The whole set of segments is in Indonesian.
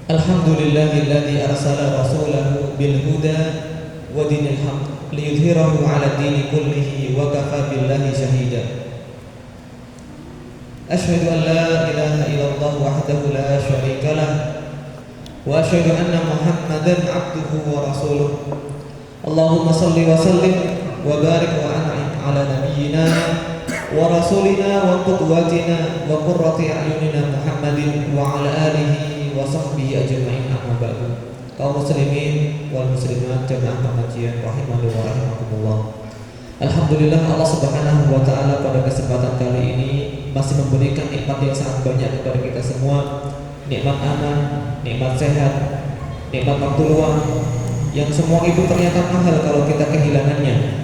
Alhamdulillahilladzi arsala rasulahu bil huda wa dinil haqq liyudhhirahu 'ala ad-dini kullihi wa kafa billahi shahida. Asyhadu an la ilaha illallah wahdahu la syarika lah wa asyhadu anna Muhammadan 'abduhu wa rasuluh. Allahumma shalli wa sallim wa barik wa an'im 'ala nabiyyina wa rasulina wa qudwatina wa qurrati a'yunina Muhammadin wa 'ala alihi wa sahbihi ajma'in, amma ba'du. Kaum muslimin wal muslimat jamaah pengajian rahimani wa rahimakumullah. Alhamdulillah, Allah Subhanahu wa taala pada kesempatan kali ini masih memberikan nikmat yang sangat banyak kepada kita semua. Nikmat aman, nikmat sehat, nikmat waktu luang, yang semua itu ternyata mahal kalau kita kehilangannya.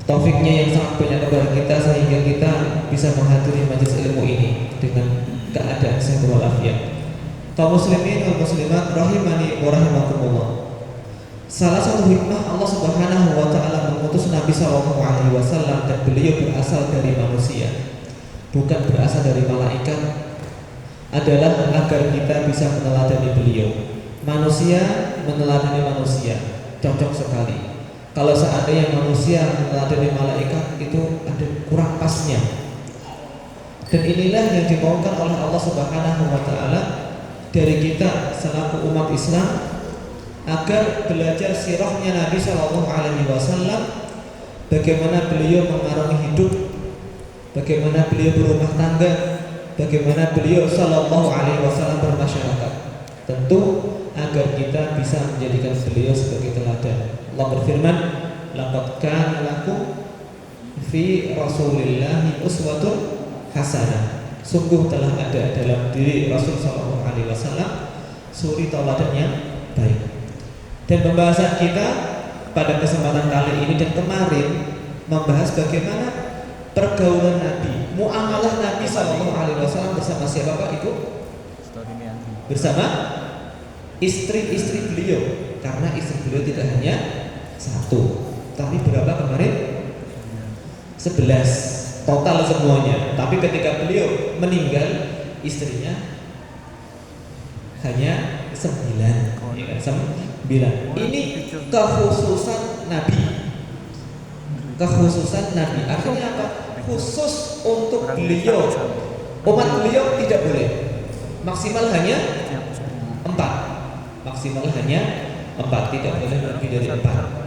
Taufiknya yang sangat banyak kepada kita sehingga kita bisa menghadiri majelis ilmu ini dengan keadaan sehat walafiat. Kaum muslimin wal muslimat rahimani wa rahimakumullah. Salah satu hikmah Allah Subhanahu wa taala mengutus Nabi sallallahu alaihi wasallam, dan beliau berasal dari manusia, bukan berasal dari malaikat, adalah agar kita bisa meneladani beliau. Manusia meneladani manusia, cocok sekali. Kalau seandainya manusia meneladani malaikat, itu ada kurang pasnya. Dan inilah yang dimaukan oleh Allah Subhanahu wa taala dari kita selaku umat Islam, agar belajar sirahnya Nabi Shallallahu Alaihi Wasallam, bagaimana beliau mengarungi hidup, bagaimana beliau berumah tangga, bagaimana beliau Shallallahu Alaihi Wasallam bermasyarakat. Tentu agar kita bisa menjadikan beliau sebagai teladan. Allah berfirman, laqad kana lakum fi Rasulillahi uswatun hasanah. Sungguh telah ada dalam diri Rasul Sallallahu Alaihi Wasallam suri tauladan yang baik. Dan pembahasan kita pada kesempatan kali ini dan kemarin membahas bagaimana pergaulan Nabi, muamalah Nabi Sallallahu Alaihi Wasallam bersama siapa Pak Ibu? Bersama istri-istri beliau, karena istri beliau tidak hanya satu, tapi berapa kemarin? 11 total semuanya. Tapi ketika beliau meninggal, istrinya hanya 9. Ini kekhususan Nabi. Kekhususan Nabi artinya apa? Khusus untuk beliau. Umat beliau tidak boleh. Maksimal hanya 4. Maksimal hanya 4, tidak boleh lebih dari 4.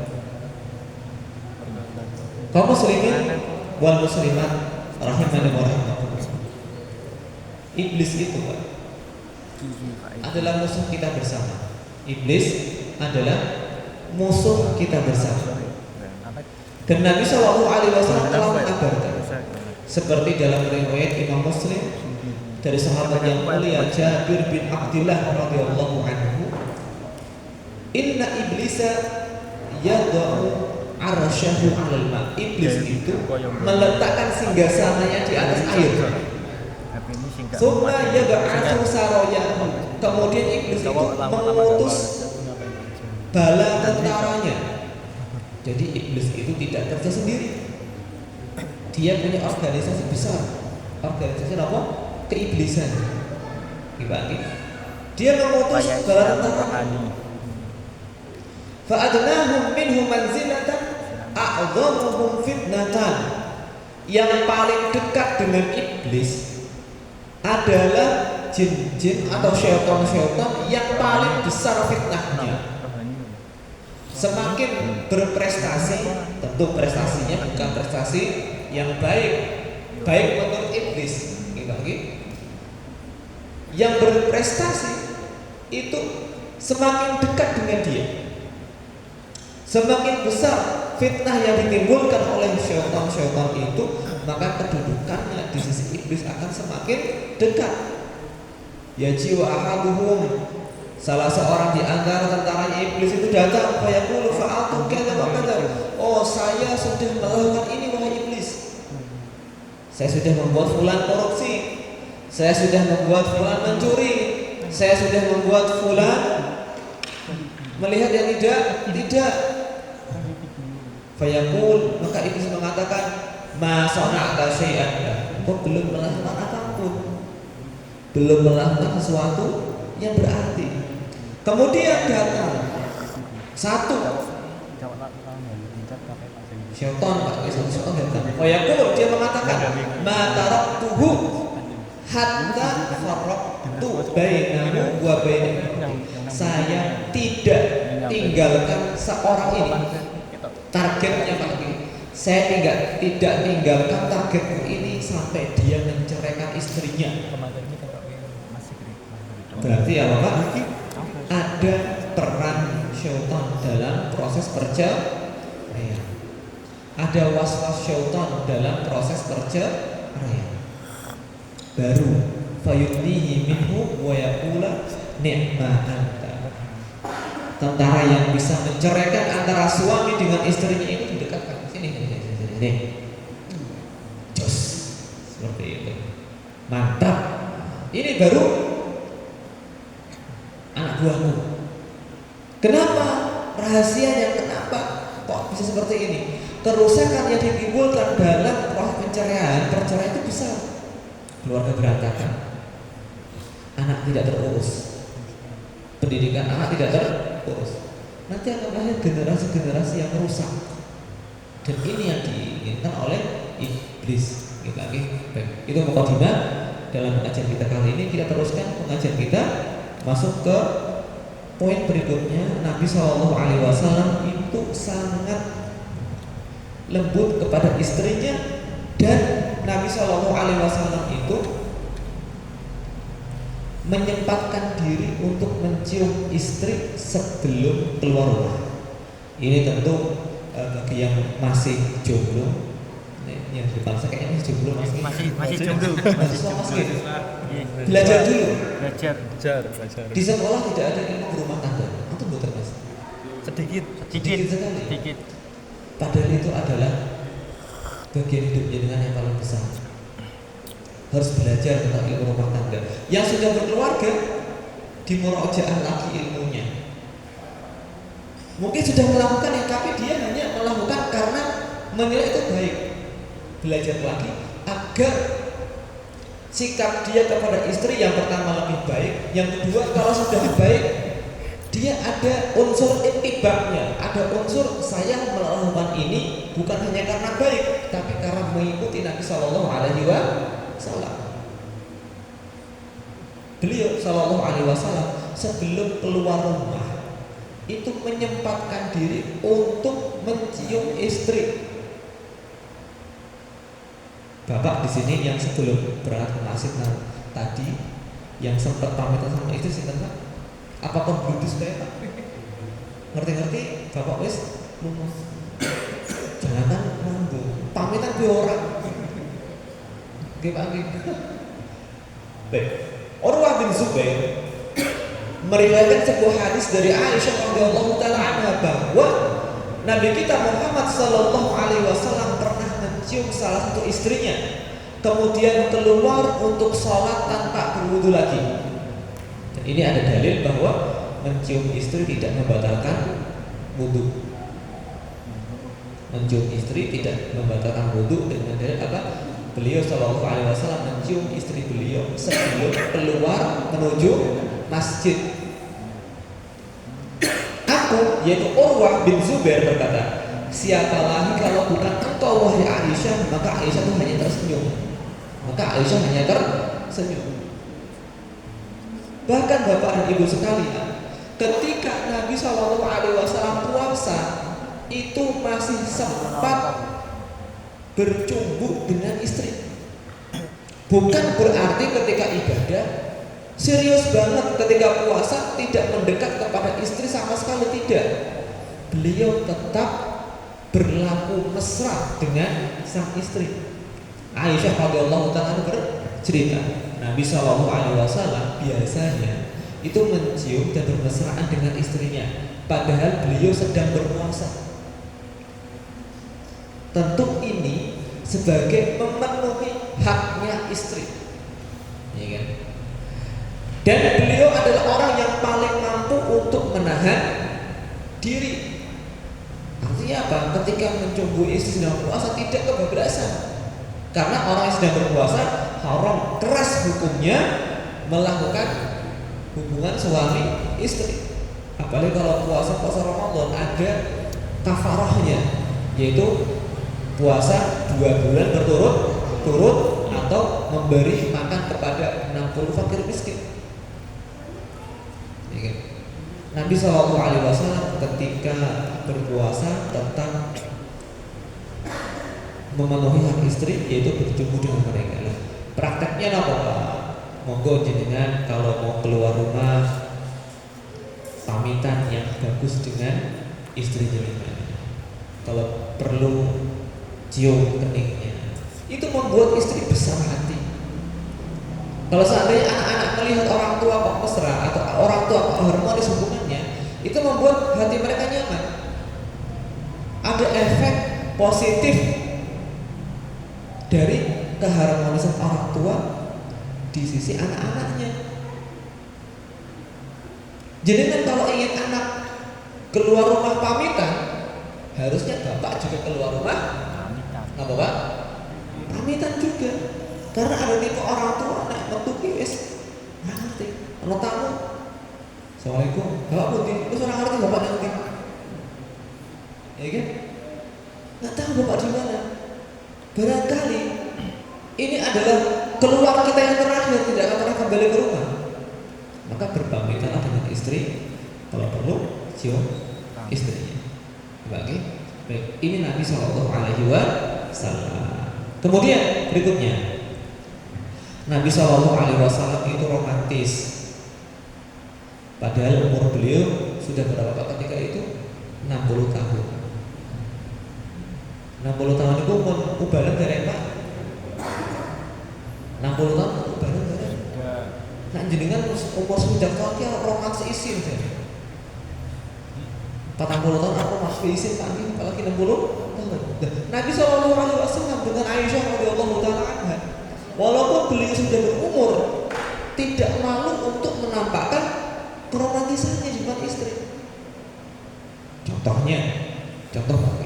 Kaum muslimin wal muslimat rahimani wa rahimakumullah. Iblis itu Pak adalah musuh kita bersama. Iblis adalah musuh kita bersama. Dan Nabi Shallallahu Alaihi Wasallam telah mengabarkan, seperti dalam riwayat Imam Muslim dari sahabat yang mulia Jabir bin Abdullah radhiyallahu anhu, inna iblisa yad'u arsyahu 'alal ma'. Iblis itu meletakkan singgasananya di atas air. Summa yab'atsu sarayahu. Kemudian iblis itu mengutus bala tentaranya. Jadi iblis itu tidak kerja sendiri. Dia punya organisasi besar. Organisasi apa? Keiblisan. Dibagi. Dia mengutus bala tentara. Fa'adnahum minhum manzilatan a'dhamuhum fitnatan. Yang paling dekat dengan iblis adalah jin-jin atau syaitan-syaitan yang paling besar fitnahnya. Semakin berprestasi, tentu prestasinya bukan prestasi yang baik menurut iblis. Yang berprestasi itu semakin dekat dengan dia. Semakin besar fitnah yang ditimbulkan oleh syaitan-syaitan itu, maka kedudukannya di sisi iblis akan semakin dekat. Yaji'u ahaduhum, salah seorang di antara tentaranya iblis itu datang, fayaqulu fa'altu kadza wa kadza. Oh, saya sudah melakukan ini wahai iblis. Saya sudah membuat fulan korupsi. Saya sudah membuat fulan mencuri. Saya sudah membuat fulan melihat yang tidak. Fayaqul, maka iblis mengatakan, ma sana'ta syai'an. kok belum melakukan apapun, belum melakukan sesuatu yang berarti. Kemudian datang satu syaitan, syaitan datang. Oh ya, dia mengatakan, ma taraktuhu hatta farraqtu bainahu wa bainahu. Saya tidak tinggalkan seorang ini. Targetnya Pak, saya tidak tinggalkan targetku ini sampai dia menceraikan istrinya. Berarti apa Pak? Ada peran syaitan dalam proses perceraian. Ada waswas syaitan dalam proses perceraian. Baru fayudnihi minhu wa yaqula ni'ma anta. Tentara yang bisa menceraikan antara suami dengan istrinya itu didekatkan. Sini. Jos. Seperti itu. Mantap. Ini baru anak buahmu. Kenapa? Rahasianya kenapa kok bisa seperti ini? Kerusakan yang ditimbulkan dalam proses perceraian itu besar. Keluarga berantakan, anak tidak terurus, pendidikan anak tidak terurus. Nanti akan lahir generasi-generasi yang rusak. Dan ini yang diinginkan oleh iblis. Baik, itu mukadimah dalam pengajian kita kali ini. Kita teruskan pengajian kita, masuk ke poin berikutnya. Nabi SAW itu sangat lembut kepada istrinya, dan Nabi SAW itu menyempatkan diri untuk mencium istri sebelum keluar rumah. Ini tentu bagi yang masih jomblo, yang di depan saya kayaknya masih jomblo, masih jomblo, masih belajar dulu. Belajar. Di sekolah tidak ada ilmu berumah tangga, itu betul Mas? Sedikit sekali. Padahal itu adalah bagian hidupnya dengan yang paling besar. Harus belajar tentang ilmu rumah tangga. Yang sudah berkeluarga, dimurajaah lagi ilmunya. Mungkin sudah melakukan ya, tapi dia hanya melakukan karena menilai itu baik. Belajar lagi agar sikap dia kepada istri yang pertama lebih baik, yang kedua kalau sudah baik, dia ada unsur ittiba'nya, ada unsur saya melakukan ini bukan hanya karena baik, tapi karena mengikuti Nabi Sallallahu Alaihi Wasallam. Beliau Sallallahu Alaihi Wasallam sebelum keluar rumah itu menyempatkan diri untuk mencium istri. Bapak di sini yang sebelum berangkat ke masjid tadi yang sempat pamitan sama istri sinten Pak? Apakah begitu supaya Pak? Ngerti-ngerti Bapak wis lumus. Jangan nanggung. Pamitan ke orang. Oke Pak. Baik. Urwah bin Zubair meriwayatkan sebuah hadis dari Aisyah radhiyallahu taala anha bahwa Nabi kita Muhammad sallallahu alaihi wasallam pernah mencium salah satu istrinya, kemudian keluar untuk sholat tanpa berwudu lagi. Dan ini ada dalil bahwa mencium istri tidak membatalkan wudu. Mencium istri tidak membatalkan wudu dengan dalil apa? Beliau sallallahu alaihi wasallam mencium istri beliau sebelum keluar menuju masjid. Aku, yaitu Urwah bin Zubair berkata, siapa lagi kalau bukan engkau wahai Aisyah? Maka Aisyah itu hanya tersenyum. Bahkan Bapak dan Ibu sekalian, ketika Nabi SAW puasa itu masih sempat bercumbu dengan istri. Bukan berarti ketika ibadah serius banget ketika puasa tidak mendekat kepada istri sama sekali, tidak. Beliau tetap berlaku mesra dengan sang istri. Aisyah radhiyallahu taala bercerita, Nabi Shallallahu alaihi wasallam biasanya itu mencium dan bermesraan dengan istrinya padahal beliau sedang berpuasa. Tentu ini sebagai memenuhi haknya istri, ya kan? Dan beliau adalah orang yang paling mampu untuk menahan diri. Artinya apa? Ketika mencumbu istri sedang puasa tidak kebablasan. Karena orang yang sedang berpuasa haram keras hukumnya melakukan hubungan suami istri. Apalagi kalau puasa Ramadan ada kafarahnya, yaitu puasa 2 bulan berturut-turut atau memberi makan kepada 60 fakir miskin. Ya kan? Nabi SAW ketika berpuasa tentang memenuhi hak istri, yaitu bertemu dengan mereka. Prakteknya apa Pak? Monggo jenengan kalau mau keluar rumah pamitan yang bagus dengan istri jenengan. Kalau perlu cium keningnya. Itu membuat istri besar hati. Kalau seandainya anak-anak melihat orang tua kok mesra atau orang tua kok harmonis hubungannya, itu membuat hati mereka nyaman. Ada efek positif dari keharmonisan orang tua di sisi anak-anaknya. Jenengan kalau ingin anak keluar rumah pamitan, harusnya bapak juga keluar rumah apa Pak? Pamitan juga. Karena ada tipe orang tua anak metu wis nggak ngerti. Kalau tamu, assalamualaikum, bapak putih, terus orang ngerti bapak nanti, ya kan? Nggak tahu bapak di mana. Barangkali ini adalah keluar kita yang terakhir, tidak akan pernah kembali ke rumah. Maka berpamitanlah dengan istri, kalau perlu cium istrinya. Baik, ini Nabi SAW. Kemudian berikutnya, Nabi SAW itu romantis. Padahal umur beliau sudah berapa Pak ketika itu? 60 tahun. 60 tahun itu ubalan dari Pak? 60 tahun ubalan dari? Nah jenengan umur semenjak tahun ya romantis isin saya. 40 tahun aku masuk isin Pak, apalagi 60 tahun. Nabi SAW dengan Aisyah radhiyallahu taala anha, walaupun beliau sudah berumur, tidak malu untuk menampakkan keromantisannya di depan istri. Contoh Pak,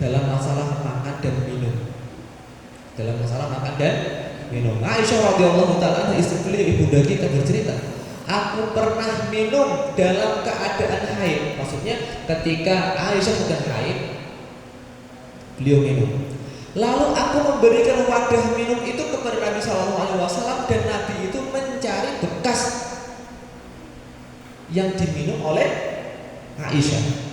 dalam masalah makan dan minum. Aisyah radhiyallahu taala istri beliau ibunda kita bercerita, aku pernah minum dalam keadaan haid. Maksudnya ketika Aisyah sedang haid, beliau minum. Lalu aku memberikan wadah minum itu kepada Nabi SAW dan Nabi itu mencari bekas yang diminum oleh Aisyah.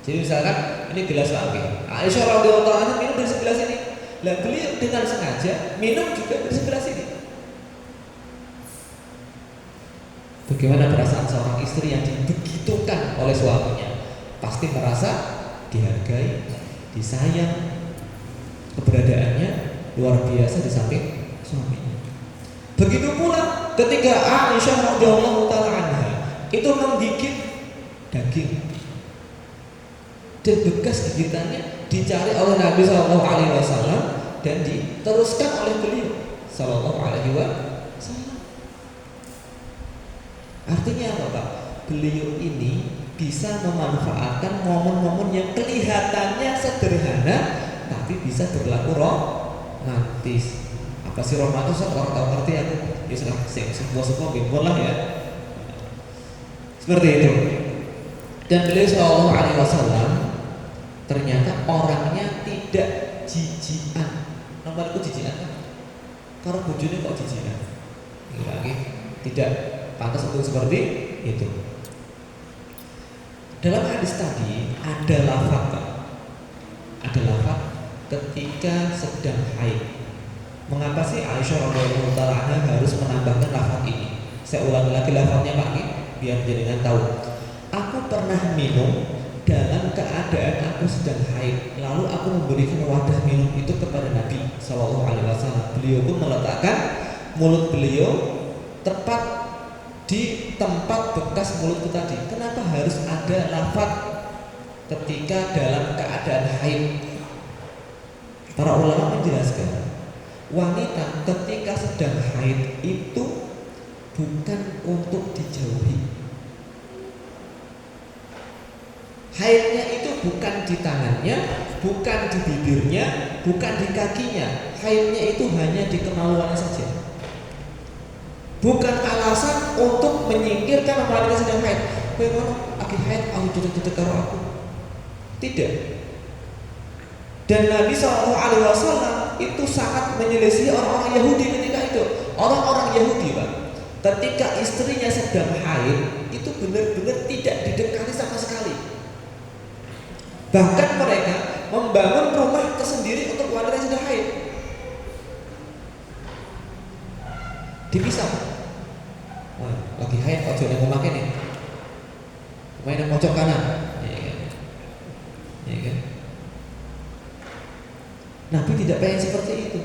Jadi misalkan ini gelas lagi, Aisyah radhiyallahu anha minum dari sebelah sini. Lah beliau dengan sengaja minum juga dari sebelah sini. Bagaimana perasaan seorang istri yang dibegitukan oleh suaminya? Pasti merasa dihargai, disayang, keberadaannya luar biasa di samping suaminya. Begitu pula ketika Aisyah radhiyallahu taala anha itu menggigit daging dan bekas gigitannya dicari oleh Nabi SAW dan diteruskan oleh beliau SAW. Artinya apa Pak? Beliau ini bisa memanfaatkan momen-momen yang kelihatannya sederhana tapi bisa berlaku romantis. Apa sih romantis? Orang tahu ngerti aku. Ya semua bimbel lah ya. Seperti itu. Dan beliau SAW ternyata orangnya tidak jijian. Nomor itu jijian kan? Karena bojone kok jijian. Lagi tidak pantas untuk seperti itu. Dalam hadis tadi ada lafaz ketika sedang haid. Mengapa sih Aisyah radhiyallahu taala harus menambahkan lafaz ini? Saya ulangi lagi lafaznya Pak, biar jenengan tahu. Aku pernah minum dalam keadaan aku sedang haid. Lalu aku memberikan wadah minum itu kepada Nabi SAW. Beliau pun meletakkan mulut beliau tepat di tempat bekas mulutku tadi. Kenapa harus ada lafaz ketika dalam keadaan haid? Para ulama menjelaskan, wanita ketika sedang haid itu bukan untuk dijauhi. Haidnya itu bukan di tangannya, bukan di bibirnya, bukan di kakinya. Haidnya itu hanya di kemaluannya saja. Bukan alasan untuk menyingkirkan wanita sedang haid. Kowe ngono lagi haid, aku duduk-duduk karo aku. Tidak. Dan Nabi SAW itu sangat menyelisih orang-orang Yahudi ketika itu. Orang-orang Yahudi, Pak, ketika istrinya sedang haid, itu benar-benar tidak didekati sama sekali. Bahkan mereka membangun rumah tersendiri untuk wanita yang sedang haid. Dipisah. Wah, lagi haid ojo nang omah kene. Main nang pojok kanan. Ya kan? Nabi tidak pengen seperti itu.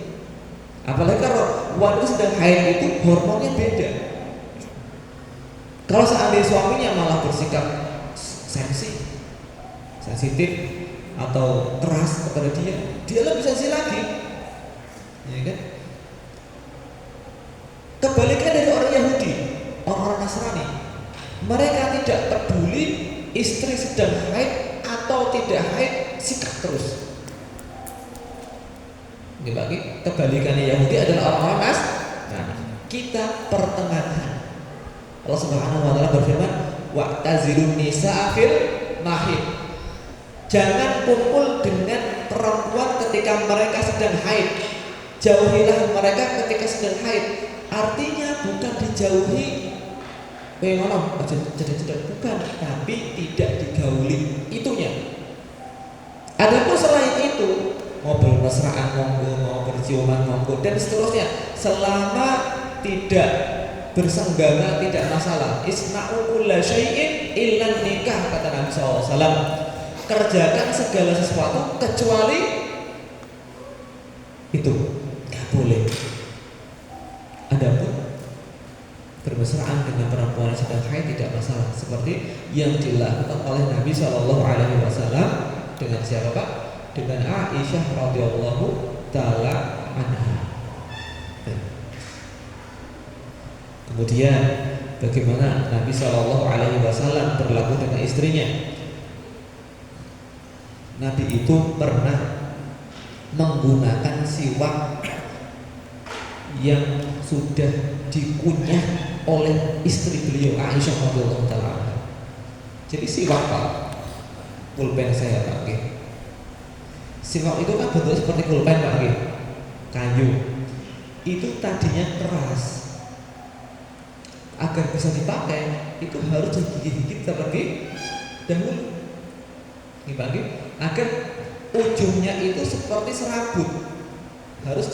Apalagi kalau wanita sedang haid itu hormonnya beda. Kalau seandainya suaminya malah bersikap sensitif atau keras kepada dia lebih sensitif lagi, ya kan? Kebalikan dari orang Yahudi, orang-orang Nasrani, mereka tidak peduli istri sedang haid atau tidak haid, sikat terus. Dibagi kebalikannya Yahudi adalah orang-orang Nasrani. Kita pertengahan. Allah Subhanahu wa taala berfirman, "Wa'tazilun nisaa fil mahid." Jangan kumpul dengan perempuan ketika mereka sedang haid. Jauhilah mereka ketika sedang haid. Artinya bukan dijauhi bukan, tapi tidak digauli itunya. Adapun selain itu, mau bermesraan monggo, mau berciuman monggo, dan seterusnya, selama tidak bersenggama tidak masalah. Isna'u kulla syai'in illa nikah, kata Nabi SAW. Kerjakan segala sesuatu kecuali itu, nggak boleh. Adapun bermesraan dengan perempuan yang sedang haid tidak masalah, seperti yang dilakukan oleh Nabi SAW dengan siapa, Pak? Dengan Aisyah radhiyallahu taala anha. Kemudian bagaimana Nabi SAW berlaku dengan istrinya? Nabi itu pernah menggunakan siwak yang sudah dikunyah oleh istri beliau Aisyah radhiyallahu taala anha. Jadi siwak, Pak, pulpen saya, Pak. Siwak itu kan bentuknya seperti pulpen, Pak, kayu. Itu tadinya keras. Agar bisa dipakai, itu harus digigit-gigit terlebih dahulu. Dibagi agar ujungnya itu seperti serabut, harus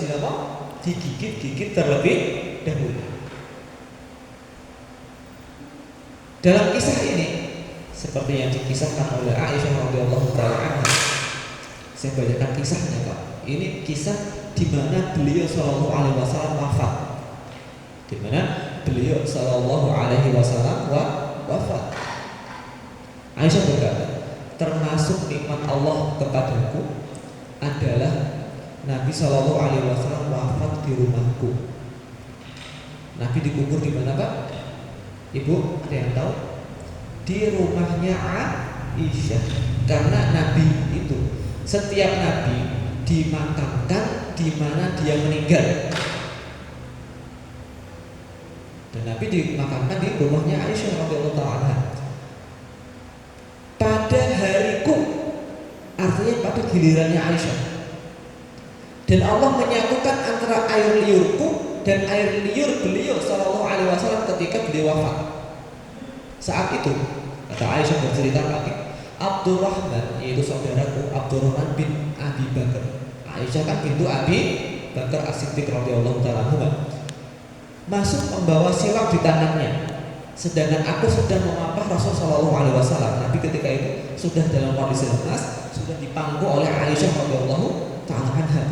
digigit-gigit terlebih dahulu. Dalam kisah ini, seperti yang dikisahkan oleh Aisyah radhiyallahu taala anha, saya bacakan kisahnya, Pak. Ini kisah di mana beliau sallallahu alaihi wasallam wafat. Di mana beliau sallallahu alaihi wasallam wafat. Aisyah berkata, termasuk nikmat Allah kepadaku adalah Nabi sallallahu alaihi wasallam wafat di rumahku. Nabi dikubur di mana, Pak? Ibu, ada yang tahu? Di rumahnya Aisyah. Karena Nabi itu, setiap Nabi dimakamkan di mana dia meninggal. Dan Nabi dimakamkan di rumahnya Aisyah radhiyallahu anha. Pada hariku, artinya pada gilirannya Aisyah. Dan Allah menyatukan antara air liurku dan air liur beliau sallallahu alaihi wasallam ketika beliau wafat. Saat itu, kata Aisyah bercerita lagi, Abdurrahman, yaitu saudaraku Abdurrahman bin Abi Bakar. Aisyah kan bintu Abi Bakar As-Siddiq radhiyallahu taala anhu, masuk membawa siwak di tangannya. Sedangkan aku sedang memampah Rasul sallallahu alaihi wasallam. Nabi ketika itu sudah dalam kondisi lemas, sudah dipangku oleh Aisyah radhiyallahu taala anha.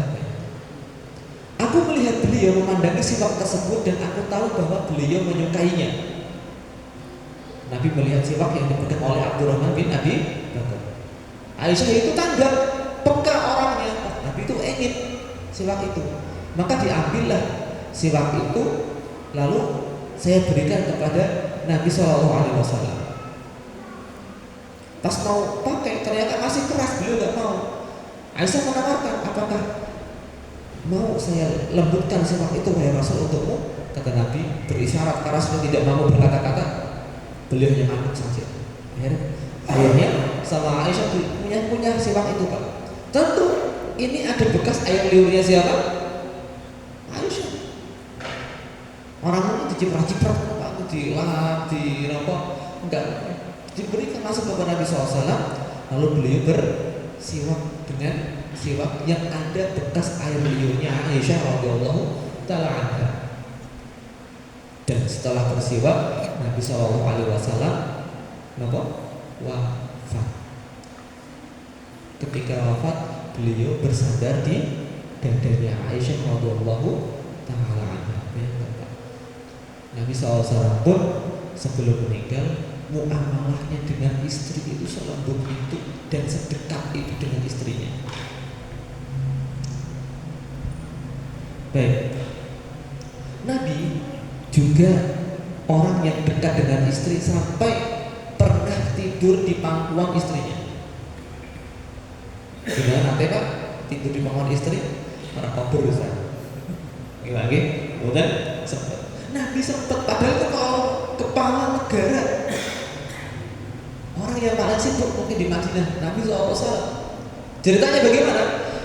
Aku melihat beliau memandangi siwak tersebut dan aku tahu bahwa beliau menyukainya. Nabi melihat siwak yang dipegang oleh Abdurrahman bin Abi Bakar. Aisyah itu tanggap, peka orangnya. Nabi itu ingin siwak itu. Maka diambillah siwak itu, lalu saya berikan kepada Nabi SAW. Pas mau pakai, ternyata masih keras, beliau nggak mau. Aisyah menawarkan, apakah mau saya lembutkan siwak itu wahai Rasul untukmu? Kata Nabi berisyarat karena sudah tidak mau berkata-kata, beliau hanya ngantuk saja. Akhirnya sama Aisyah punya siwak itu, Pak. Tentu ini ada bekas air liurnya siapa? Aisyah. Orang itu diciprat-ciprat, Pak, dilap, dirokok, enggak, diberikan langsung kepada Nabi SAW. Lalu beliau bersiwak dengan siwak yang ada bekas air liurnya Aisyah radhiyallahu taala anha. Dan setelah bersiwak, Nabi SAW wafat. Ketika wafat, beliau bersandar di dadanya Aisyah radhiyallahu taala anha. Nabi SAW pun sebelum meninggal, muamalahnya dengan istri itu selembut itu dan sedekat itu dengan istrinya. Baik, Nabi juga orang yang dekat dengan istri sampai pernah tidur di pangkuan istrinya. Gimana nanti Pak? Tidur di pangkuan istri? Para kabur Ustaz. Gimana? Kemudian sempat. Nabi sempat, padahal itu kalau kepala negara, orang yang paling sibuk mungkin di Madinah, Nabi SAW. Ceritanya bagaimana?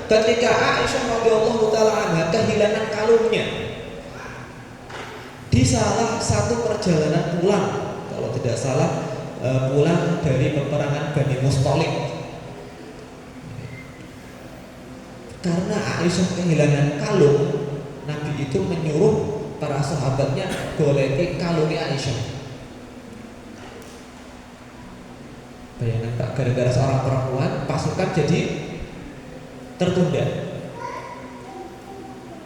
Ketika Aisyah radhiyallahu taala anha kehilangan kalungnya di salah satu perjalanan pulang, kalau tidak salah pulang dari peperangan Bani Musthalib. Karena Aisyah kehilangan kalung, Nabi itu menyuruh para sahabatnya goleki kalungnya Aisyah. Bayangkan Pak, gara-gara seorang perempuan pasukan jadi tertunda.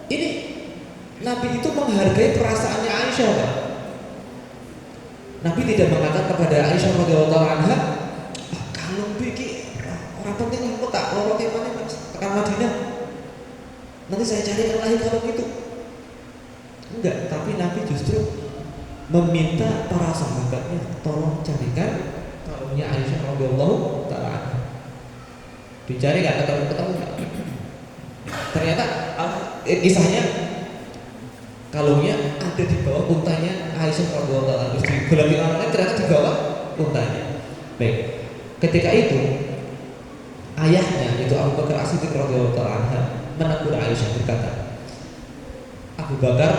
Ini Nabi itu menghargai perasaannya Aisyah, Pak. Nabi tidak mengatakan kepada Aisyah radhiyallahu anha, kalung iki orang penting aku tak loro kemana tekan Madinah. Nanti saya carikan lagi kalung itu. Enggak, tapi Nabi justru meminta para sahabatnya tolong carikan kalungnya Aisyah radhiyallahu taala anha. Dicari nggak ketemu. Ternyata kisahnya kalungnya ada di bawah untanya Aisyah radhiyallahu taala anha. Di gelapin orangnya ternyata di bawah untanya. Baik, ketika itu ayahnya itu Abu Bakar As-Siddiq radhiyallahu taala anha menegur Aisyah berkata, Abu Bakar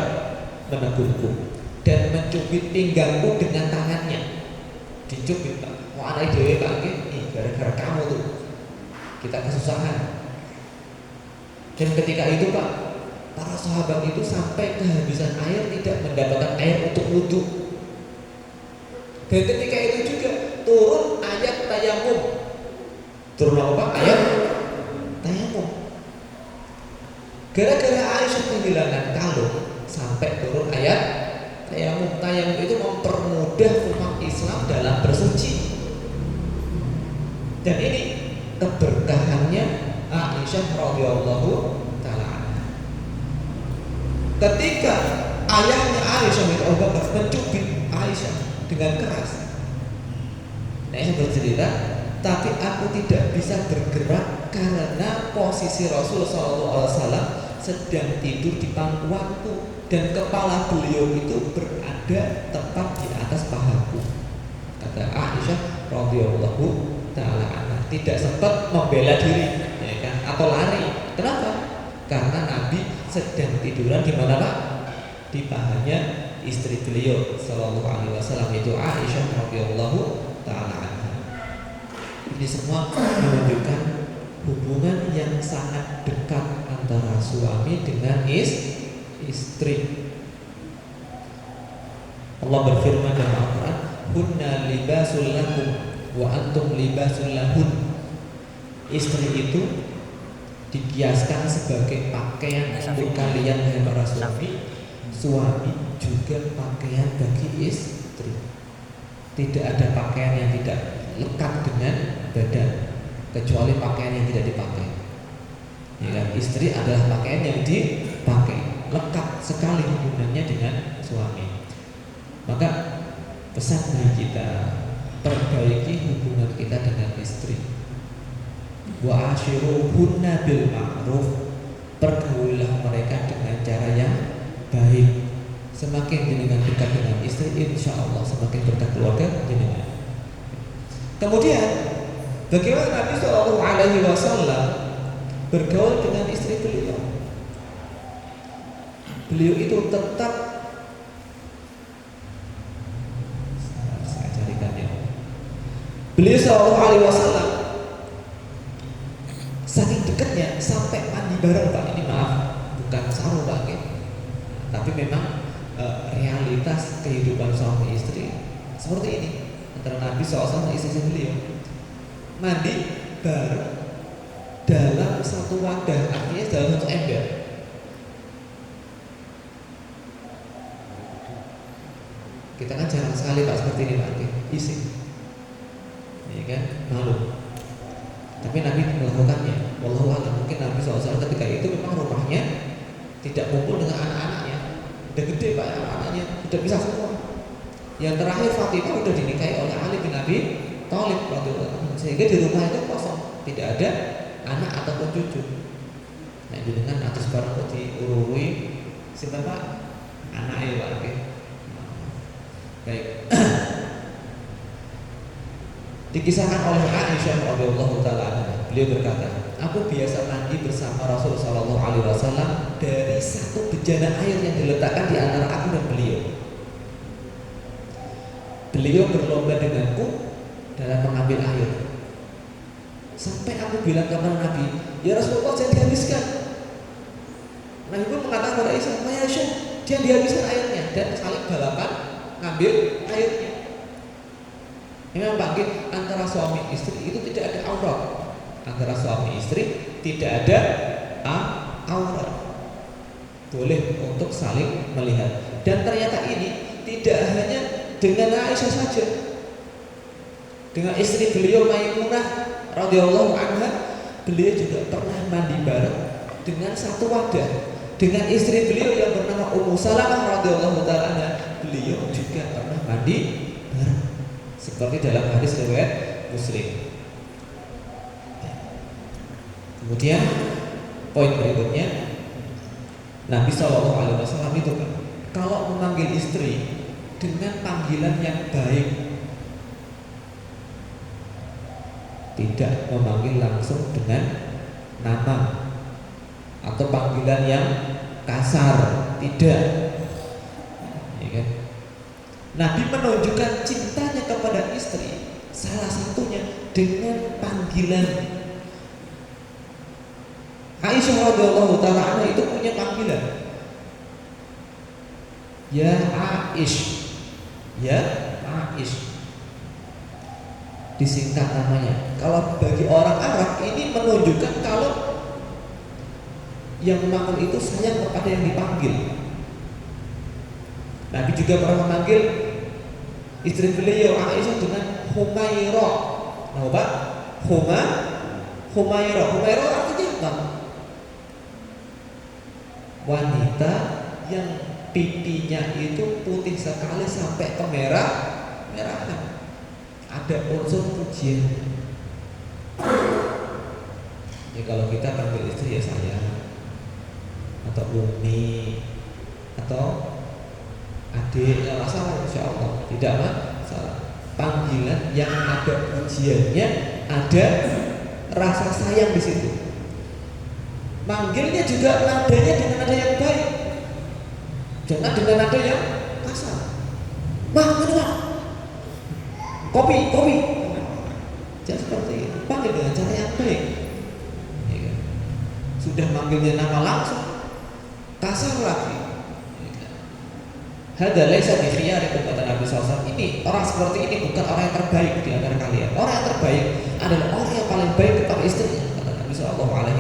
menegurku dan mencubit pinggangku dengan tangannya. Dicubit Pak, mau anak dewe Pak, gara-gara kamu tuh kita kesusahan. Dan ketika itu Pak, para sahabat itu sampai kehabisan air, tidak mendapatkan air untuk wudhu. Dan ketika itu juga turun ayat tayamum. Turun apa? Ayat tayamum. Gara-gara Aisyah kehilangan kalung, sampai turun ayat tayamum. Tayamum itu mempermudah umat Islam dalam bersuci. Dan ini keberkahannya Aisyah radhiyallahu taala anha. Ketika ayahnya Aisyah itu Abu Bakar mencubit Aisyah dengan keras, Aisyah bercerita, tapi aku tidak bisa bergerak karena posisi Rasul SAW sedang tidur di pangkuanku dan kepala beliau itu berada tepat di atas pahaku. Kata Aisyah radhiyallahu taala anha, tidak sempat membela diri, ya kan, atau lari. Kenapa? Karena Nabi sedang tiduran di mana Pak? Di pahanya istri beliau sallallahu alaihi wasallam, yaitu Aisyah radhiyallahu taala anha. Ini semua menunjukkan hubungan yang sangat dekat antara suami dengan istri. Allah berfirman dalam Al-Quran, hunna libasul lakum wa antum libasul lahun. Istri itu dikiaskan sebagai pakaian untuk kalian hai para suami. Suami juga pakaian bagi istri. Tidak ada pakaian yang tidak lekat dengan badan kecuali pakaian yang tidak dipakai. Ya kan? Istri adalah pakaian yang dipakai, lekat sekali hubungannya dengan suami. Maka pesan dari kita, perbaiki hubungan kita dengan istri. Wa ashiruhunna bil ma'ruf, pergaulilah mereka dengan cara yang baik. Semakin jenengan dekat dengan istri, insya Allah semakin berkah keluarga jenengan. Kemudian bagaimana Nabi Shallallahu Alaihi Wasallam bergaul dengan istri beliau? Beliau itu tetap, saya carikan ya. Beliau Shallallahu Alaihi Wasallam saking dekatnya sampai mandi bareng Pak. Ini maaf, bukan saru Pak, tapi memang realitas kehidupan suami istri seperti ini antara Nabi SAW dan istri beliau. Mandi bareng dalam satu wadah, artinya dalam satu ember. Kita kan jarang sekali Pak seperti ini Pak, isi, ya kan, malu. Tapi Nabi melakukannya. Wallahu a'lam. Mungkin Nabi SAW ketika itu memang rumahnya tidak kumpul dengan anak-anaknya. Udah gede Pak anak-anaknya, udah bisa semua. Yang terakhir Fatimah udah dinikahi oleh Ali bin Abi Thalib radhiyallahu anhu, sehingga di rumah itu kosong, tidak ada anak ataupun cucu. Nah, dengan atas barang kok diurui sinten Pak? Anaknya Pak. Oke. Baik. Dikisahkan oleh Aisyah radhiyallahu taala anha, beliau berkata, aku biasa mandi bersama Rasul sallallahu alaihi wasallam dari satu bejana air yang diletakkan di antara aku dan beliau. Beliau berlomba denganku dalam mengambil air. Sampai aku bilang kepada Nabi, ya Rasulullah, jangan dihabiskan. Nabi pun mengatakan kepada Aisyah, ya Aisyah, jangan dihabiskan airnya, dan saling balapan ngambil airnya. Memang bagi antara suami istri itu tidak ada aurat. Antara suami istri tidak ada aurat. Boleh untuk saling melihat. Dan ternyata ini tidak hanya dengan Aisyah saja. Dengan istri beliau Maimunah radhiyallahu anha, beliau juga pernah mandi bareng dengan satu wadah. Dengan istri beliau yang bernama Ummu Salamah radhiyallahu taala anha, beliau juga pernah mandi bareng. Seperti dalam hadis riwayat Muslim. Kemudian poin berikutnya, Nabi Shallallahu Alaihi Wasallam itu kan kalau memanggil istri dengan panggilan yang baik, tidak memanggil langsung dengan nama atau panggilan yang kasar, tidak. Ya kan? Nabi menunjukkan cintanya kepada istri salah satunya dengan panggilan. Aisyah radhiyallahu taala anha itu punya panggilan, ya Aish, ya Aish, disingkat namanya. Kalau bagi orang Arab ini menunjukkan kalau yang memanggil itu sayang kepada yang dipanggil. Nabi juga pernah memanggil istri beliau Aisyah dengan Humairah. Nah, Pak, Humairah. Humairah artinya apa? Wanita yang pipinya itu putih sekali sampai kemerahan. Ada unsur pujian. Ya kalau kita panggil istri ya sayang, atau umi, atau adik, nggak masalah, insya Allah tidak masalah. Panggilan yang ada pujiannya, ada rasa sayang di situ. Manggilnya juga nadanya dengan nada yang baik, jangan dengan nada yang kasar. Mana? Kopi. Jangan seperti itu. Panggil dengan cara yang baik. Ya kan? Sudah manggilnya nama langsung, kasar lagi. Hada laisa bi khiyarikum, kata Nabi SAW. Ini orang seperti ini bukan orang yang terbaik di antara kalian. Orang yang terbaik adalah orang yang paling baik kepada istrinya, kata Nabi SAW.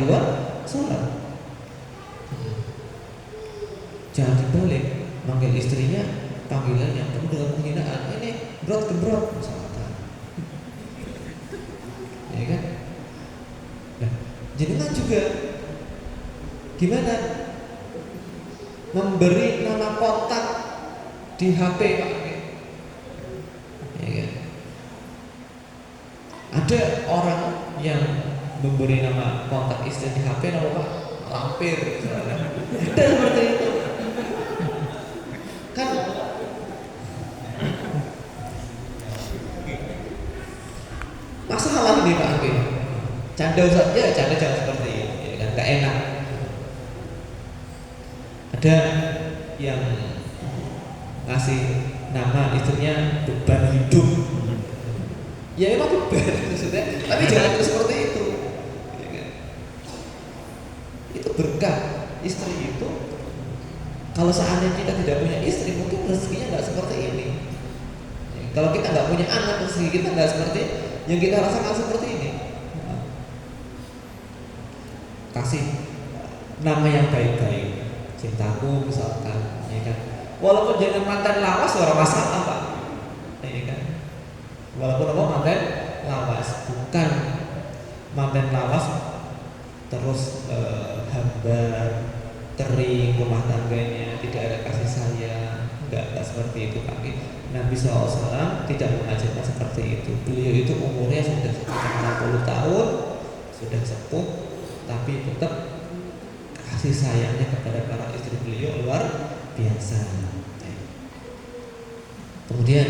Jangan dibalik, manggil istrinya panggilan yang penuh dengan penghinaan. Ini gembrot misalkan, ya kan? Nah, jenengan juga gimana memberi nama kontak di HP Pak? Ya kan? Ada orang yang memberi nama kontak istri di HP nama Pak Lampir misalnya. Tidak seperti itu. Kan masalah ini Pak Hakim. Canda saja, canda jangan seperti ini, ya kan? Gak enak. Ada yang ngasih nama istrinya beban hidup. Ya emang beban maksudnya, tapi jangan seperti itu. Ya kan? Itu berkah. Istri itu, kalau seandainya kita tidak punya istri, mungkin rezekinya nggak seperti ini. Ya, kalau kita nggak punya anak, rezeki kita nggak seperti yang kita rasakan seperti ini. Kasih nama yang baik-baik, cintaku misalkan, ya kan. Walaupun jangan mantan lawas, orang masalah Pak, ya kan. Walaupun apa mantan lawas, bukan mantan lawas terus hambar, kering rumah tangganya, tidak ada kasih sayang, enggak seperti itu. Tapi Nabi SAW tidak mengajarkan seperti itu. Beliau itu umurnya sudah sekitar 60 tahun, sudah sepuh, tapi tetap kasih sayangnya kepada para istri beliau luar biasa. Kemudian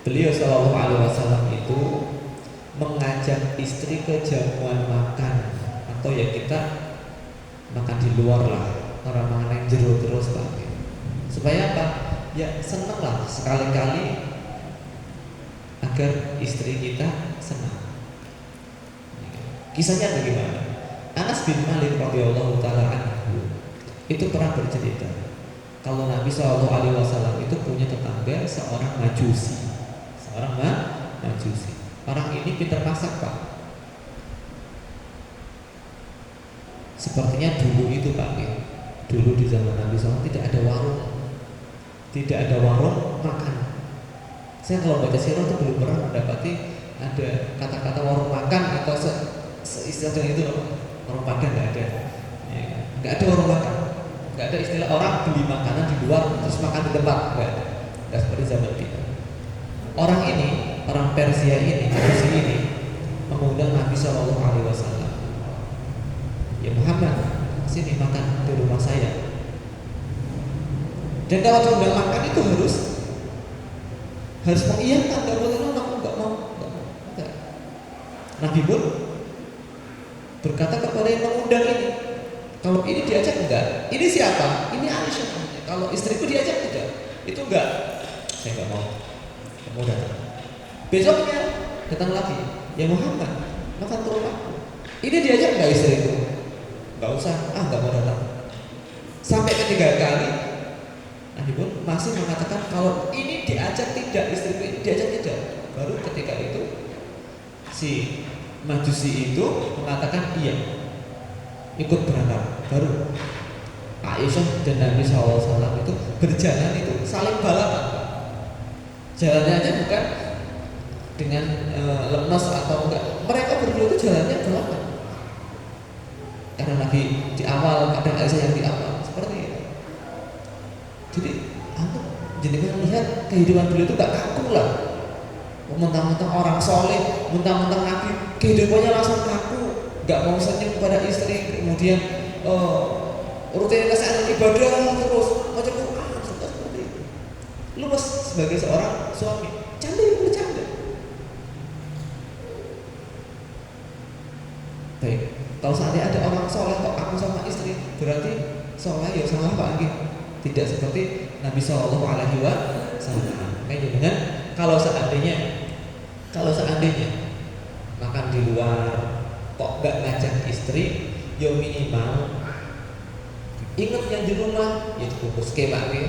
beliau SAW itu mengajak istri ke jamuan makan, atau ya kita makan di luar lah, orang makan yang jero terus Pak. Supaya apa? Ya senang lah sekali-kali agar istri kita senang. Kisahnya bagaimana? Anas bin Malik radhiyallahu taala anhu itu pernah bercerita kalau Nabi SAW itu punya tetangga seorang majusi, majusi. Orang ini pintar masak Pak. Sepertinya dulu itu Pak, dulu di zaman Nabi SAW tidak ada warung makan. Saya kalau baca sirah itu belum pernah mendapati ada kata-kata warung makan atau istilah itu warung makan, nggak ada. Ya, nggak ada warung makan, nggak ada istilah orang beli makanan di luar terus makan di tempat, nggak seperti zaman kita. Orang Persia ini mengundang Nabi SAW. Ya Muhammad, sini makan di rumah saya. Dan kalau diundang makan itu harus mengiyakan, nggak boleh nolak, nggak mau. Nabi pun berkata kepada yang mengundang ini, kalau ini diajak enggak, ini siapa? Ini Aisyah. Kalau istriku diajak tidak, itu enggak, saya nggak mau. Kamu datang. Besoknya datang lagi, ya Muhammad, makan ke rumahku. Ini diajak enggak istriku? Enggak usah, nggak mau datang. Sampai ketiga kali, Nabi pun masih mengatakan kalau ini diajak tidak, istriku ini diajak tidak. Baru ketika itu si Majusi itu mengatakan iya, ikut berangkat. Baru Aisyah dan Nabi SAW itu berjalan itu saling balapan. Jalannya aja bukan dengan lemes atau enggak, mereka berdua itu jalannya balapan. Karena Nabi di awal, kadang Aisyah yang di awal, seperti itu. Jadi jenengan lihat kehidupan beliau itu gak kaku lah. Mentang-mentang orang soleh, mentang-mentang Nabi, kehidupannya langsung kaku, gak mau senyum kepada istri, kemudian rutinitas ibadah terus macam Quran, seperti itu. Lu sebagai seorang suami, canda yang bercanda. Baik, kalau seandainya ada orang soleh kok aku sama istri, berarti soleh ya salah Pak Anggi. Tidak seperti Nabi SAW. Kayak dengan kalau seandainya makan di luar kok gak ngajak istri, ya minimal ingat yang di rumah, ya dibungkus ke Pak Anggi.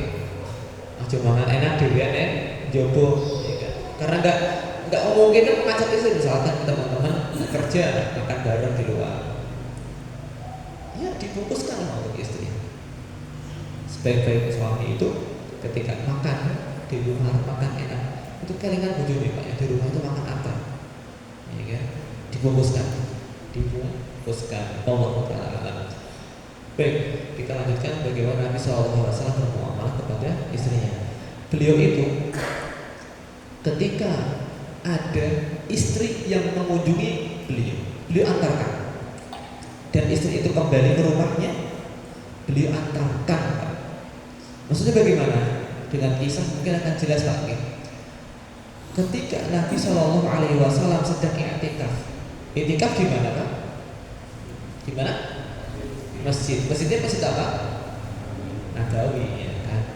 Aja mangan enak dhewean jobo, ya kan? Karena nggak memungkinkan mengajak istri, misalkan teman-teman kerja makan bareng di luar, ya dibungkuskan untuk istri. Sebaik-baik suami itu ketika makan di rumah makan enak, itu kelingan bojone Pak, ya di rumah itu makan apa, ya kan? Dibungkuskan. Allah Taala. Baik, kita lanjutkan bagaimana Nabi SAW bermuamalah kepada istrinya. Beliau itu ketika ada istri yang mengunjungi beliau beliau antarkan. Dan istri itu kembali ke rumahnya, beliau antarkan. Maksudnya bagaimana? Dengan kisah mungkin akan jelas lagi. Ketika Nabi Shallallahu Alaihi Wasallam sedang i'tikaf, i'tikaf di mana Pak? Di mana? Masjid. Masjidnya masjid apa? Nabawi, ya kan?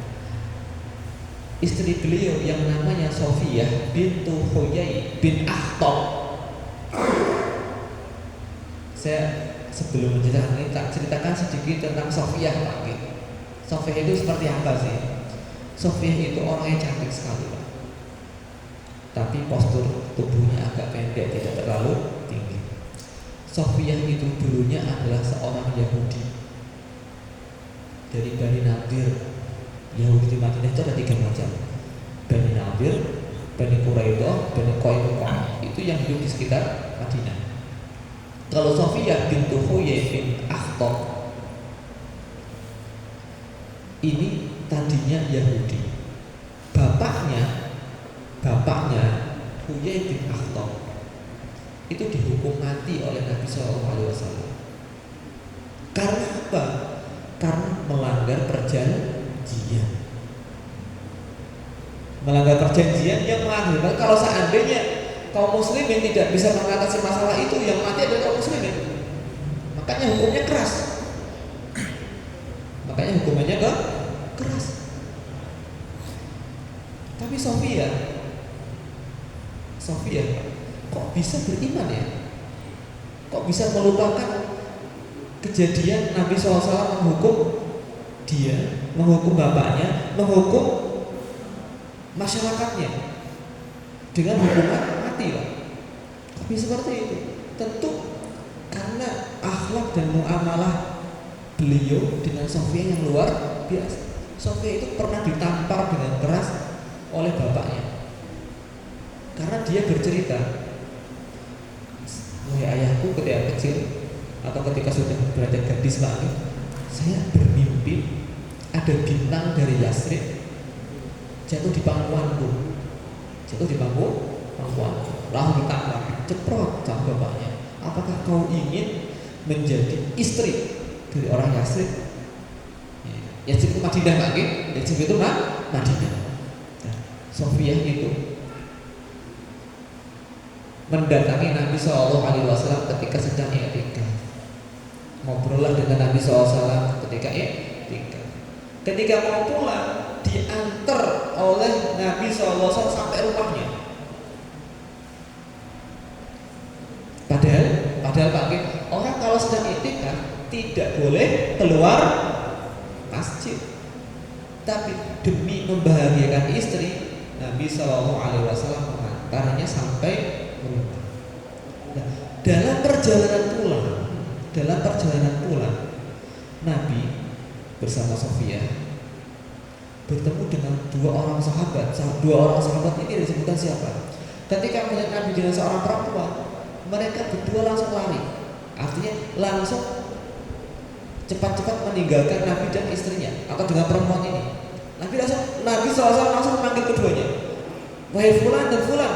Istri beliau yang namanya Sofiyah bintu Huyai bin Akhtab. Saya sebelum menceritakan ini tak ceritakan sedikit tentang Sofiyah Pak. Sofiyah itu seperti apa sih? Sofiyah itu orangnya cantik sekali Pak. Tapi postur tubuhnya agak pendek, tidak terlalu tinggi. Sofiyah itu dulunya adalah seorang Yahudi dari Bani Nadir. Yahudi di Madinah itu ada 3 macam: Bani Nadir, Bani Quraidah, Bani Qainuqa. Itu yang hidup di sekitar Madinah. Kalau Sofiyah bintu Huyai bin Akhtab ini tadinya Yahudi. Bapaknya Huyai bin Akhtab itu dihukum mati oleh Nabi SAW. Karena apa? Karena melanggar perjanjian. Melanggar perjanjian yang mengakibatkan kalau seandainya kaum muslimin tidak bisa mengatasi masalah itu, yang mati adalah kaum muslimin. Makanya hukumnya keras. Makanya hukumannya keras. Tapi Sofia kok bisa beriman ya? Kok bisa melupakan kejadian Nabi SAW menghukum dia, menghukum bapaknya, menghukum masyarakatnya dengan hukuman mati Pak? Kok bisa seperti itu? Tentu karena akhlak dan muamalah beliau dengan Sofia yang luar biasa. Sofia itu pernah ditampar dengan keras oleh bapaknya karena dia bercerita, wahai ayahku ketika kecil atau ketika sudah beranjak gadis lagi, saya bermimpi ada bintang dari Yasrib jatuh di pangkuanku, lalu ditampar, ceprot sama bapaknya. Apakah kau ingin menjadi istri dari orang Yasrib? Yasrib itu Madinah Pak, Yasrib itu Madinah. Nah, Sofiyah itu mendatangi Nabi SAW ketika sedang i'tikaf. Ngobrollah dengan Nabi SAW ketika i'tikaf. Ketika mau pulang, diantar oleh Nabi SAW sampai rumahnya. Padahal Pak, orang kalau sedang i'tikaf tidak boleh keluar masjid. Tapi demi membahagiakan istri, Nabi SAW mengantarnya sampai rumah. Nah, dalam perjalanan pulang, Nabi bersama Sofia bertemu dengan 2 orang sahabat. 2 orang sahabat ini disebutkan siapa? Ketika melihat Nabi dengan seorang perempuan, mereka berdua langsung lari. Artinya langsung cepat-cepat meninggalkan Nabi dan istrinya atau dengan perempuan ini. Nabi SAW langsung memanggil keduanya. Wahai fulan dan fulan,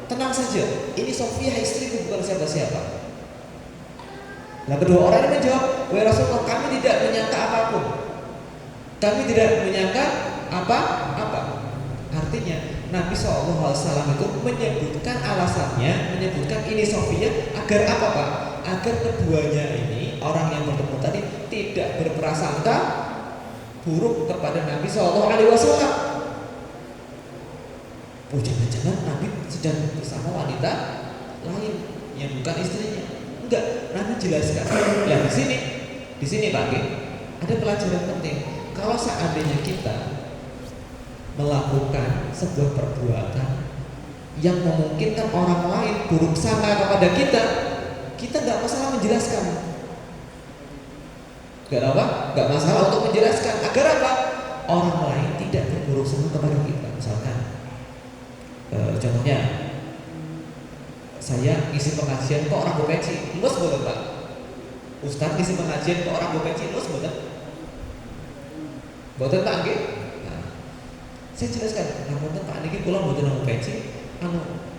tenang saja, ini Sofia istriku, bukan siapa-siapa. Nah, kedua orang ini menjawab, wahai Rasulullah, kami tidak menyangka apapun. Kami tidak menyangka apa-apa. Artinya Nabi SAW itu menyebutkan alasannya, menyebutkan ini Sofia agar apa Pak? Agar keduanya ini, orang yang bertemu tadi, tidak berprasangka buruk kepada Nabi SAW. Oh, jangan-jangan Nabi sedang bersama wanita lain yang bukan istrinya. Enggak, Nabi jelaskan. Nah, di sini Pak, ada pelajaran penting. Kalau seandainya kita melakukan sebuah perbuatan yang memungkinkan orang lain buruk sangka kepada kita nggak masalah menjelaskan. Nggak masalah untuk menjelaskan agar apa? Orang lain tidak berburuk sangka kepada kita. Misalkan contohnya, saya ngisi pengajian kok orang berpeci, luas boleh Pak? Ustaz ngisi pengajian kok orang berpeci, luas boleh? Boleh Pak? Nah, saya jelaskan, namun Pak niki kula mboten namung peci,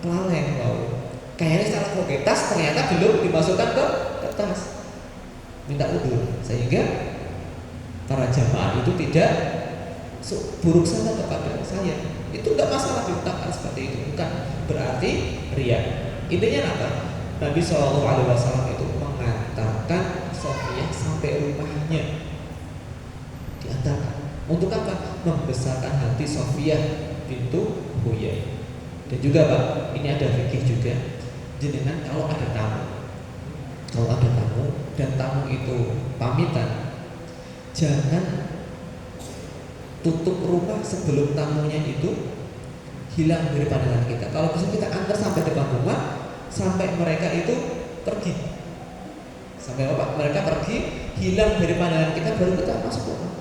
kelaleng wau. Kayaknya secara komunitas ternyata belum dimasukkan ke tas, minta udur, sehingga para jamaah itu tidak buruk sangka kepada saya. Itu enggak masalah diucapkan seperti itu, bukan berarti riya. Intinya apa? Nabi SAW itu mengantarkan Sofiyah sampai rumahnya, diantarkan. Untuk apa? Membesarkan hati Sofiyah bintu Huyai. Dan juga Pak, ini ada fikih juga. Jenengan kalau ada tamu dan tamu itu pamitan, jangan tutup rumah sebelum tamunya itu hilang dari pandangan kita. Kalau bisa kita antar sampai depan rumah, sampai mereka itu pergi, sampai mereka pergi, hilang dari pandangan kita, baru kita masuk rumah.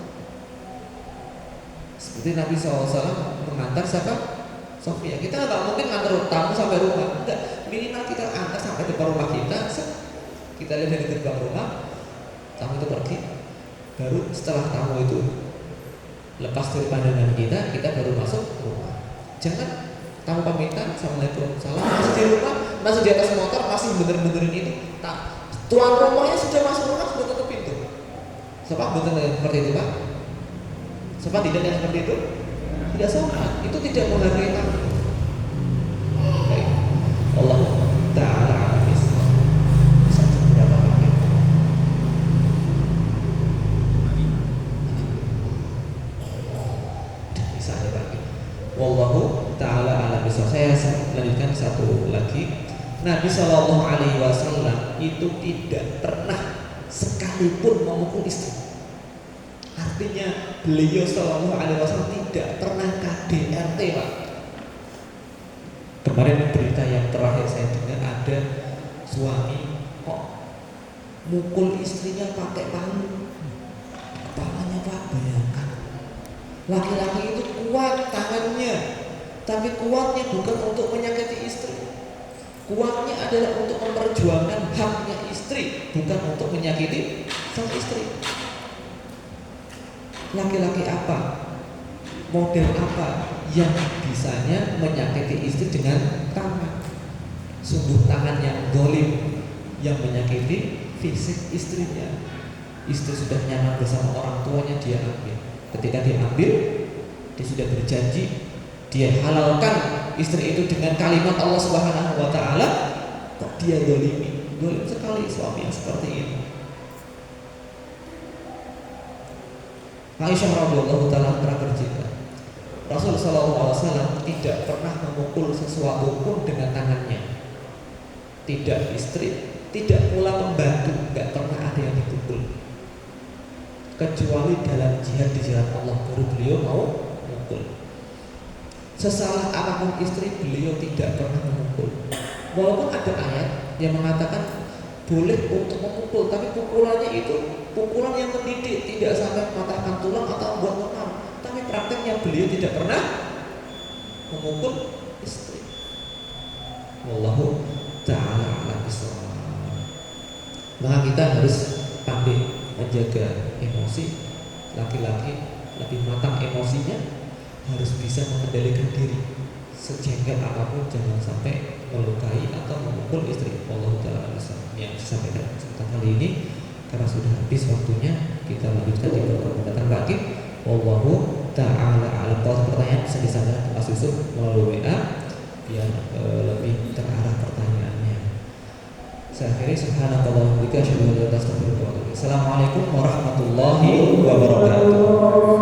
Seperti Nabi SAW mengantar siapa? Sofia. Kita nggak mungkin ngantar tamu sampai rumah, enggak. Minimal kita antar sampai depan rumah kita. Kita lihat dari gerbang rumah, tamu itu pergi. Baru setelah tamu itu lepas dari pandangan kita, kita baru masuk rumah. Jangan tamu pamitan, assalamualaikum, salam, masih di rumah, masih di atas motor, masih bener-benerin itu. Tuan rumahnya sudah masuk rumah, sudah tutup pintu. Siapa betul yang seperti itu Pak? Siapa tidak yang seperti itu? Tidak sopan, itu tidak menghargai tamu. Baik, Allah Ta'ala bisa berapa lagi? Bisa ada lagi. Wallahu Ta'ala alam bisa. Saya lanjutkan satu lagi. Nabi Shallallahu Alaihi Wasallam itu tidak pernah sekalipun memukul istri. Artinya beliau Shallallahu Alaihi Wasallam tidak pernah KDRT Pak. Kemarin berita yang terakhir saya dengar ada suami kok mukul istrinya pakai palu, kepalanya Pak. Bayangkan, laki-laki itu kuat tangannya, tapi kuatnya bukan untuk menyakiti istri. Kuatnya adalah untuk memperjuangkan haknya istri, bukan untuk menyakiti sang istri. Laki-laki apa, model apa yang bisanya menyakiti istri dengan tangan? Sungguh tangan yang dolim, yang menyakiti fisik istrinya. Istri sudah nyaman bersama orang tuanya, dia ambil. Ketika dia ambil, dia sudah berjanji, dia halalkan istri itu dengan kalimat Allah Subhanahu wa Ta'ala, kok dia dolimi? Dolim sekali suami yang seperti ini. Aisyah radhiyallahu taala pernah bercerita, Rasul sallallahu alaihi wasallam tidak pernah memukul sesuatu pun dengan tangannya. Tidak istri, tidak pula pembantu, enggak pernah ada yang dipukul. Kecuali dalam jihad di jalan Allah baru beliau mau memukul. Sesalah apapun istri beliau tidak pernah memukul. Walaupun ada ayat yang mengatakan boleh untuk memukul, tapi pukulannya itu pukulan yang mendidik, tidak sampai mematahkan tulang atau membuat memar. Tapi prakteknya beliau tidak pernah memukul istri. Wallahu ta'ala a'lam bishawab. Maka kita harus pandai menjaga emosi. Laki-laki lebih matang emosinya, harus bisa mengendalikan diri. Sejengkel apapun jangan sampai melukai atau memukul istri. Wallahu ta'ala a'lam. Yang saya sampaikan kesempatan kali ini, karena sudah habis waktunya, kita lanjutkan di pertemuan mendatang lagi. Wallahu ta'ala a'lam. Kalau pertanyaan bisa disampaikan ke Mas Yusuf melalui WA biar lebih terarah pertanyaannya. Saya akhiri, subhanallah wa bihamdihi, asyhadu an la ilaha illa anta, astaghfiruka wa atubu ilaik. Assalamualaikum warahmatullahi wabarakatuh.